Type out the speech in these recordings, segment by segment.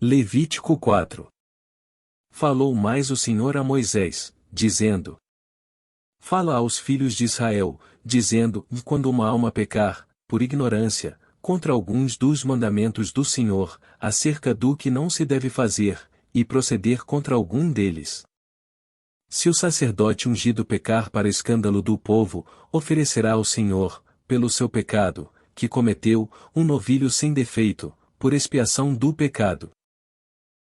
Levítico 4. Falou mais o Senhor a Moisés, dizendo: Fala aos filhos de Israel, dizendo: quando uma alma pecar, por ignorância, contra alguns dos mandamentos do Senhor, acerca do que não se deve fazer, e proceder contra algum deles. Se o sacerdote ungido pecar para escândalo do povo, oferecerá ao Senhor, pelo seu pecado, que cometeu, um novilho sem defeito, por expiação do pecado.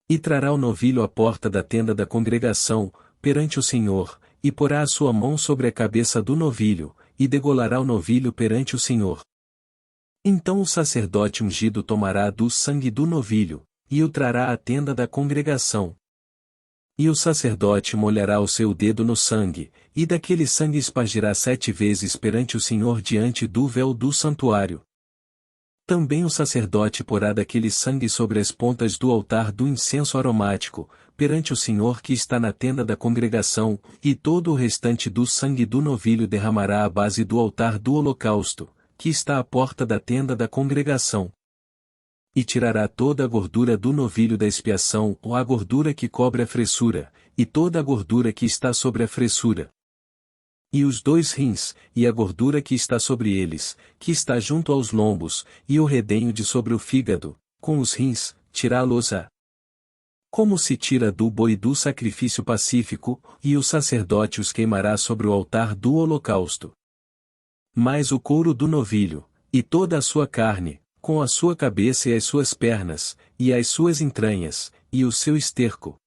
E trará o novilho à porta da tenda da congregação, perante o Senhor, e porá a sua mão sobre a cabeça do novilho, e degolará o novilho perante o Senhor. Então o sacerdote ungido tomará do sangue do novilho, e o trará à tenda da congregação. E o sacerdote molhará o seu dedo no sangue, e daquele sangue espargirá 7 vezes perante o Senhor diante do véu do santuário. Também o sacerdote porá daquele sangue sobre as pontas do altar do incenso aromático, perante o Senhor que está na tenda da congregação, e todo o restante do sangue do novilho derramará à base do altar do holocausto, que está à porta da tenda da congregação. E tirará toda a gordura do novilho da expiação, ou a gordura que cobre a fressura, e toda a gordura que está sobre a fressura. E os 2 rins, e a gordura que está sobre eles, que está junto aos lombos, e o redenho de sobre o fígado, com os rins, tirá-los-á. Como se tira do boi do sacrifício pacífico, e o sacerdote os queimará sobre o altar do holocausto. Mas o couro do novilho, e toda a sua carne, com a sua cabeça e as suas pernas, e as suas entranhas, e o seu esterco.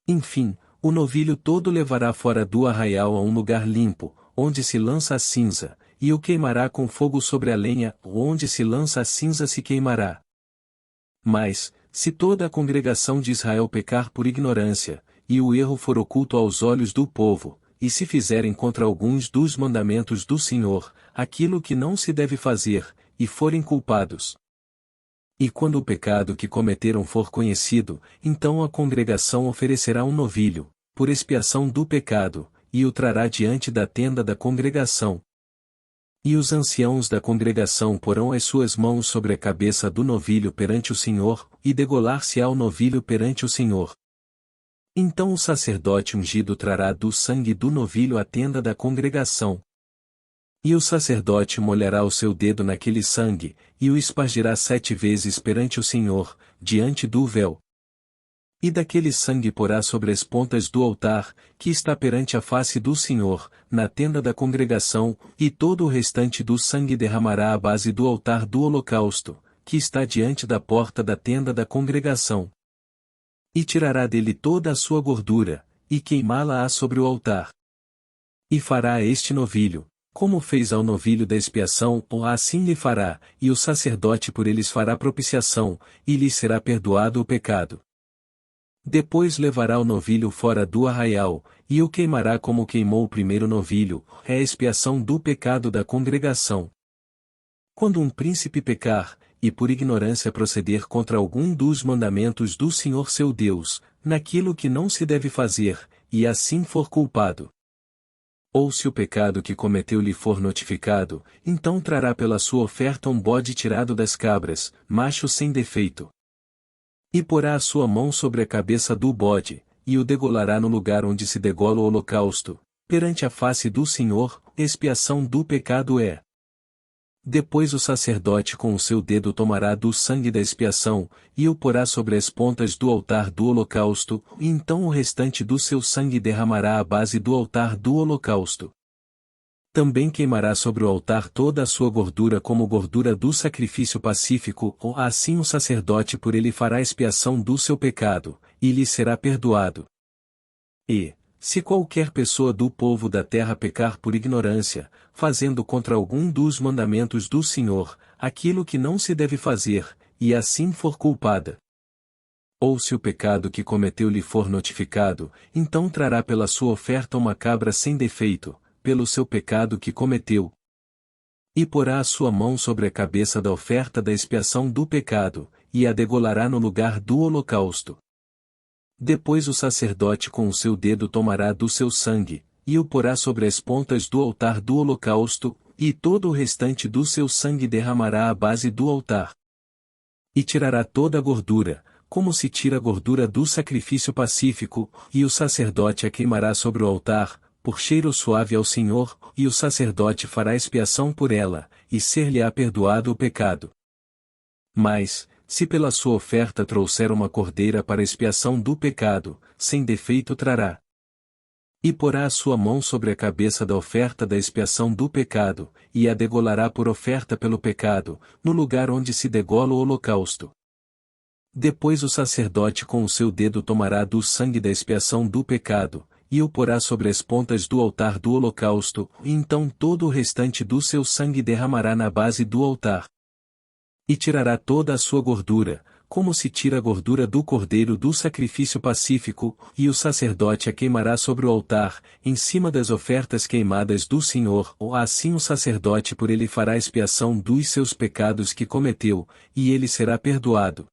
Enfim, o novilho todo levará fora do arraial a um lugar limpo, onde se lança a cinza, e o queimará com fogo sobre a lenha, onde se lança a cinza se queimará. Mas, se toda a congregação de Israel pecar por ignorância, e o erro for oculto aos olhos do povo, e se fizerem contra alguns dos mandamentos do Senhor, aquilo que não se deve fazer, e forem culpados. E quando o pecado que cometeram for conhecido, então a congregação oferecerá um novilho, por expiação do pecado, e o trará diante da tenda da congregação. E os anciãos da congregação porão as suas mãos sobre a cabeça do novilho perante o Senhor, e degolar-se-á o novilho perante o Senhor. Então o sacerdote ungido trará do sangue do novilho à tenda da congregação. E o sacerdote molhará o seu dedo naquele sangue, e o espargirá 7 vezes perante o Senhor, diante do véu. E daquele sangue porá sobre as pontas do altar, que está perante a face do Senhor, na tenda da congregação, e todo o restante do sangue derramará à base do altar do holocausto, que está diante da porta da tenda da congregação. E tirará dele toda a sua gordura, e queimá-la-á sobre o altar. E fará a este novilho, como fez ao novilho da expiação, ou assim lhe fará, e o sacerdote por eles fará propiciação, e lhe será perdoado o pecado. Depois levará o novilho fora do arraial, e o queimará como queimou o primeiro novilho, é a expiação do pecado da congregação. Quando um príncipe pecar, e por ignorância proceder contra algum dos mandamentos do Senhor seu Deus, naquilo que não se deve fazer, e assim for culpado. Ou se o pecado que cometeu lhe for notificado, então trará pela sua oferta um bode tirado das cabras, macho sem defeito. E porá a sua mão sobre a cabeça do bode, e o degolará no lugar onde se degola o holocausto, perante a face do Senhor, expiação do pecado é. Depois o sacerdote com o seu dedo tomará do sangue da expiação, e o porá sobre as pontas do altar do holocausto, e então o restante do seu sangue derramará à base do altar do holocausto. Também queimará sobre o altar toda a sua gordura como gordura do sacrifício pacífico, ou assim o sacerdote por ele fará expiação do seu pecado, e lhe será perdoado. E, se qualquer pessoa do povo da terra pecar por ignorância, fazendo contra algum dos mandamentos do Senhor, aquilo que não se deve fazer, e assim for culpada. Ou se o pecado que cometeu lhe for notificado, então trará pela sua oferta uma cabra sem defeito, pelo seu pecado que cometeu. E porá a sua mão sobre a cabeça da oferta da expiação do pecado, e a degolará no lugar do holocausto. Depois o sacerdote com o seu dedo tomará do seu sangue, e o porá sobre as pontas do altar do holocausto, e todo o restante do seu sangue derramará à base do altar. E tirará toda a gordura, como se tira a gordura do sacrifício pacífico, e o sacerdote a queimará sobre o altar, por cheiro suave ao Senhor, e o sacerdote fará expiação por ela, e ser-lhe-á perdoado o pecado. Mas, se pela sua oferta trouxer uma cordeira para expiação do pecado, sem defeito trará. E porá a sua mão sobre a cabeça da oferta da expiação do pecado, e a degolará por oferta pelo pecado, no lugar onde se degola o holocausto. Depois o sacerdote com o seu dedo tomará do sangue da expiação do pecado, e o porá sobre as pontas do altar do holocausto, e então todo o restante do seu sangue derramará na base do altar. E tirará toda a sua gordura, como se tira a gordura do cordeiro do sacrifício pacífico, e o sacerdote a queimará sobre o altar, em cima das ofertas queimadas do Senhor, ou assim o sacerdote por ele fará expiação dos seus pecados que cometeu, e ele será perdoado.